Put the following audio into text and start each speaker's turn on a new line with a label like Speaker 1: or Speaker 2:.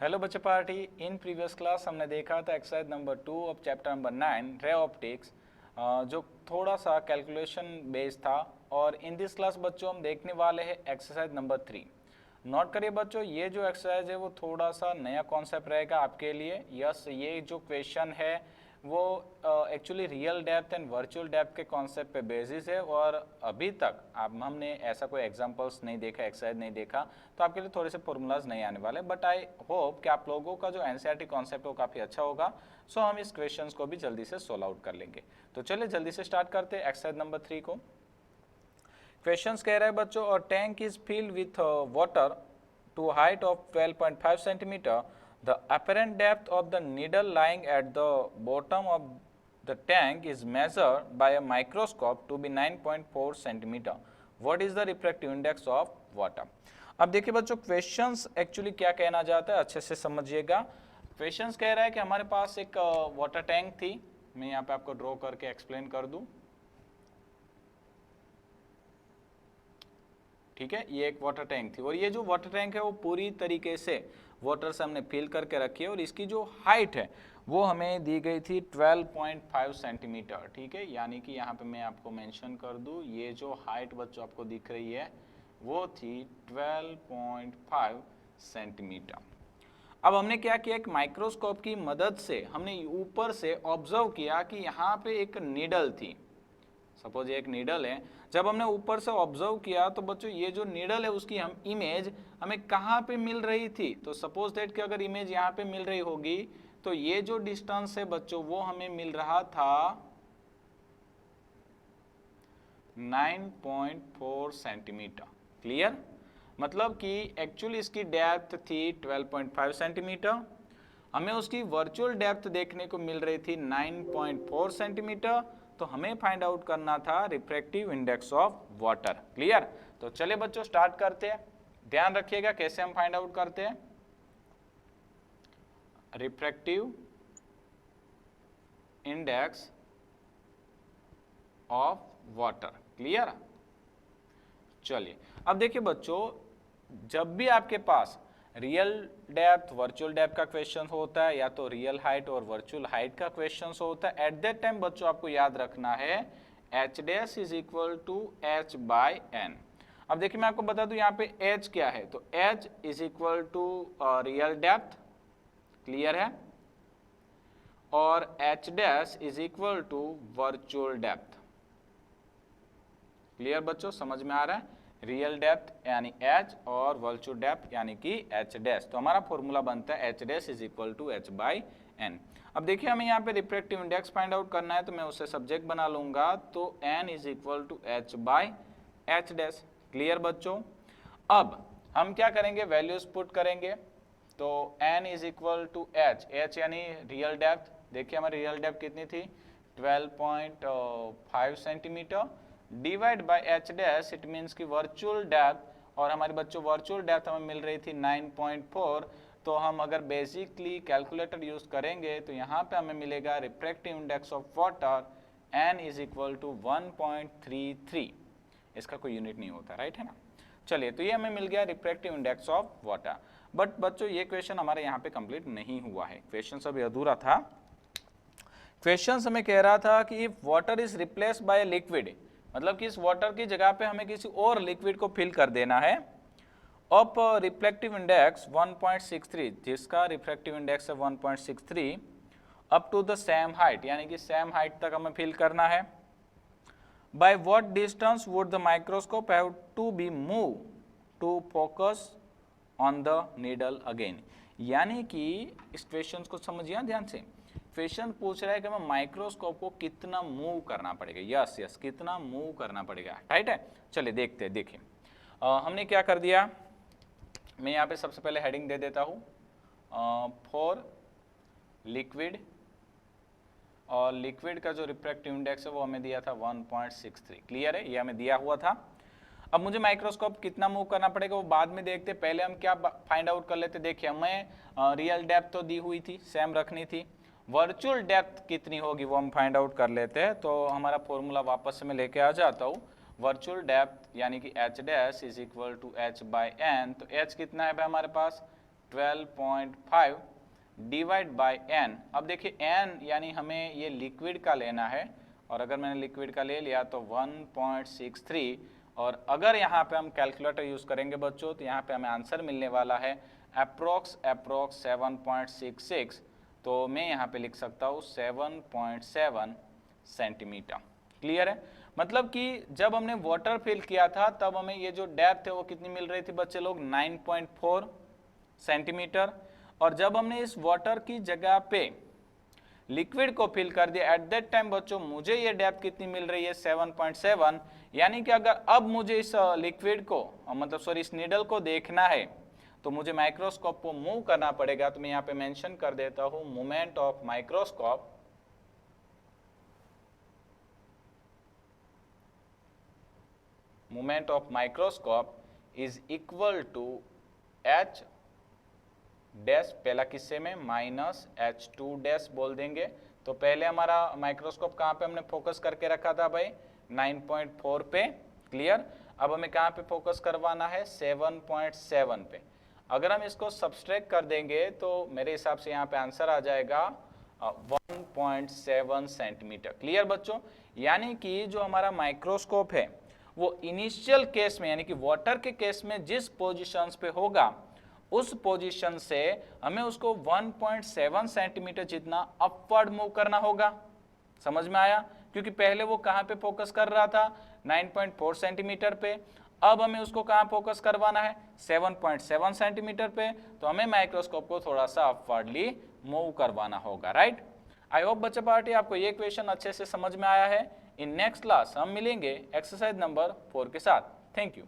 Speaker 1: Hello बच्चे party. In previous class हमने देखा था exercise number 2 of chapter number 9 ray optics, जो थोड़ा सा कैलकुलेशन बेस्ड था। और इन दिस क्लास बच्चों हम देखने वाले हैं एक्सरसाइज नंबर 3। नोट करिए बच्चों, ये जो एक्सरसाइज है वो थोड़ा सा नया कॉन्सेप्ट रहेगा आपके लिए। यस, ये जो क्वेश्चन है वो actually real depth and virtual depth के कॉन्सेप्ट पे बेसिस है। और अभी तक हमने ऐसा कोई एग्जांपल्स नहीं देखा, एक्सरसाइज नहीं देखा, तो आपके लिए थोड़े से फॉर्मूलाज नहीं आने वाले। बट आई होप कि आप लोगों का जो एनसीईआरटी कॉन्सेप्ट है वो काफ़ी अच्छा होगा। सो हम इस क्वेश्चंस को भी जल्दी से सोल्व आउट कर लेंगे। तो चलिए जल्दी से स्टार्ट करते हैं एक्सरसाइज नंबर 3 को। क्वेश्चंस कह रहा है बच्चों, और tank is filled with water to a height of 12.5 centimeter. The apparent depth of the needle lying at the bottom of the tank is measured by a microscope to be 9.4 centimeter. What is the refractive index of water? अब देखिए बच्चों, questions actually क्या कहना चाहता है अच्छे से समझिएगा। क्वेश्चंस कह रहा है कि हमारे पास एक वाटर टैंक थी। मैं यहाँ पे आपको ड्रॉ करके एक्सप्लेन कर दूं। ठीक है, ये एक वाटर टैंक थी और ये जो वाटर टैंक है वो पूरी तरीके से वाटर से हमने फिल करके रखी है। और इसकी जो हाइट है वो हमें दी गई थी 12.5 सेंटीमीटर। ठीक है, यानी कि यहाँ पे मैं आपको मेंशन कर दूँ, ये जो हाइट बच्चों आपको दिख रही है वो थी 12.5 सेंटीमीटर। अब हमने क्या किया, एक माइक्रोस्कोप की मदद से हमने ऊपर से ऑब्जर्व किया कि यहाँ पे एक नीडल थी। सपोज ये एक नीडल है। जब हमने ऊपर से ऑब्जर्व किया तो बच्चों ये जो नीडल है उसकी हम इमेज हमें कहाँ पे मिल रही थी। तो सपोज दैट कि अगर इमेज यहाँ पे मिल रही होगी तो ये जो डिस्टेंस है बच्चों वो हमें मिल रहा था 9.4 सेंटीमीटर। क्लियर? मतलब कि एक्चुअली इसकी डेप्थ थी 12.5 सेंटीमीटर, हमें उसकी वर्चुअल डेप्थ देखने को मिल रही थी 9.4 सेंटीमीटर। तो हमें फाइंड आउट करना था refractive index of water. Clear? तो चलिए बच्चों स्टार्ट करते हैं। ध्यान रखिएगा कैसे हम फाइंड आउट करते हैं refractive index of water. Clear? चलिए अब देखिए बच्चों, जब भी आपके पास रियल डेप्थ वर्चुअल डेप्थ का क्वेश्चन होता है या तो रियल हाइट और वर्चुअल हाइट का क्वेश्चन होता है, एट दैट टाइम बच्चों आपको याद रखना है h dash is equal to h by n. अब देखिए मैं आपको बता दूं यहाँ पे एच क्या है, तो h is equal to real depth. Clear है? और h dash is equal to virtual depth. Clear बच्चों, समझ में आ रहा है? रियल डेप्थ यानी h और वर्चुअल डेप्थ यानी कि h डैश। तो हमारा फॉर्मूला बनता है h dash is equal to h by n. अब देखिए हमें यहाँ पे रिफ्रैक्टिव इंडेक्स फाइंड आउट करना है, तो मैं उसे सब्जेक्ट बना लूंगा, तो n is equal to h by h dash. Clear बच्चों? अब हम क्या करेंगे, वैल्यूज पुट करेंगे। तो n is equal to h यानी रियल डेप्थ। देखिए हमारी रियल डेप्थ कितनी थी 12.5 centimetre divide by h dash, it means की वर्चुअल डेप्थ। और हमारे बच्चों वर्चुअल डेप्थ हमें मिल रही थी 9.4। तो हम अगर बेसिकली कैलकुलेटर यूज करेंगे तो यहाँ पे हमें मिलेगा refractive index of water n is equal to 1.33। इसका कोई यूनिट नहीं होता, राइट है ना। चलिए तो ये हमें मिल गया refractive index of water. But बच्चों ये क्वेश्चन हमारे यहाँ पे कंप्लीट नहीं हुआ है, क्वेश्चन अभी अधूरा था। क्वेश्चन हमें कह रहा था कि if water is replaced by liquid, मतलब कि इस वाटर की जगह पे हमें किसी और लिक्विड को फिल कर देना है। ऑफ रिफ्लेक्टिव इंडेक्स 1.63, जिसका रिफ्रैक्टिव इंडेक्स है 1.63, up to the same height, यानी कि सेम हाइट तक हमें फिल करना है। By what distance would the microscope have to be move to focus on the needle again. यानी कि इस क्वेश्चन को समझिए ध्यान से। क्वेश्चन पूछ रहा है कि हमें माइक्रोस्कोप को कितना मूव करना पड़ेगा। यस यस, कितना मूव करना पड़ेगा, राइट है। चलिए देखते हैं। देखिए हमने क्या कर दिया, मैं यहाँ पे सबसे पहले हेडिंग दे देता हूँ फॉर लिक्विड, और लिक्विड का जो रिफ्रैक्टिव इंडेक्स है वो हमें दिया था 1.63। क्लियर है, ये हमें दिया हुआ था। अब मुझे माइक्रोस्कोप कितना मूव करना पड़ेगा वो बाद में देखते, पहले हम क्या फाइंड आउट कर लेते। देखिए हमें रियल डेप्थ तो दी हुई थी, सेम रखनी थी। वर्चुअल डेप्थ कितनी होगी वो हम फाइंड आउट कर लेते हैं। तो हमारा फॉर्मूला वापस से मैं लेके आ जाता हूँ। वर्चुअल डेप्थ यानी कि h dash is equal to h by n. तो एच कितना है भाई हमारे पास 12.5 डिवाइड बाय n। अब देखिए n यानी हमें ये लिक्विड का लेना है, और अगर मैंने लिक्विड का ले लिया तो 1.63, और अगर यहाँ पे हम कैलकुलेटर यूज़ करेंगे बच्चों तो यहाँ पे हमें आंसर मिलने वाला है अप्रोक्स 7.66। तो मैं यहाँ पे लिख सकता हूँ 7.7 सेंटीमीटर। क्लियर है? मतलब कि जब हमने वाटर फिल किया था तब हमें ये जो डेप्थ है वो कितनी मिल रही थी बच्चे लोग, 9.4 सेंटीमीटर, और जब हमने इस वाटर की जगह पे लिक्विड को फिल कर दिया एट दैट टाइम बच्चों मुझे ये डेप्थ कितनी मिल रही है, 7.7। यानी कि अगर अब मुझे इस लिक्विड को मतलब सॉरी इस नीडल को देखना है तो मुझे माइक्रोस्कोप को मूव करना पड़ेगा। तो मैं यहाँ पे मेंशन कर देता हूँ movement of microscope is equal to h dash, पहला किस्से में माइनस h2 डैश बोल देंगे। तो पहले हमारा माइक्रोस्कोप कहाँ पे हमने फोकस करके रखा था भाई, 9.4 पे। क्लियर? अब हमें कहाँ पे फोकस करवाना है, 7.7 पे। अगर हम इसको सब्सट्रैक्ट कर देंगे तो मेरे हिसाब से यहाँ पे आंसर आ जाएगा 1.7 सेंटीमीटर। क्लियर बच्चों? यानी कि जो हमारा माइक्रोस्कोप है वो इनिशियल केस में यानी कि वाटर के केस में जिस पोजीशंस पे होगा उस पोजीशन से हमें उसको 1.7 सेंटीमीटर जितना अपवर्ड मूव करना होगा। समझ में आया? क्योंकि पहले वो कहाँ पे फोकस कर रहा था, 9.4 सेंटीमीटर पे। अब हमें उसको कहाँ फोकस करवाना है, 7.7 सेंटीमीटर पे। तो हमें माइक्रोस्कोप को थोड़ा सा अपवर्डली मूव करवाना होगा। राइट? आई होप बच्चा पार्टी आपको ये क्वेश्चन अच्छे से समझ में आया है। इन नेक्स्ट क्लास हम मिलेंगे एक्सरसाइज नंबर 4 के साथ। Thank you.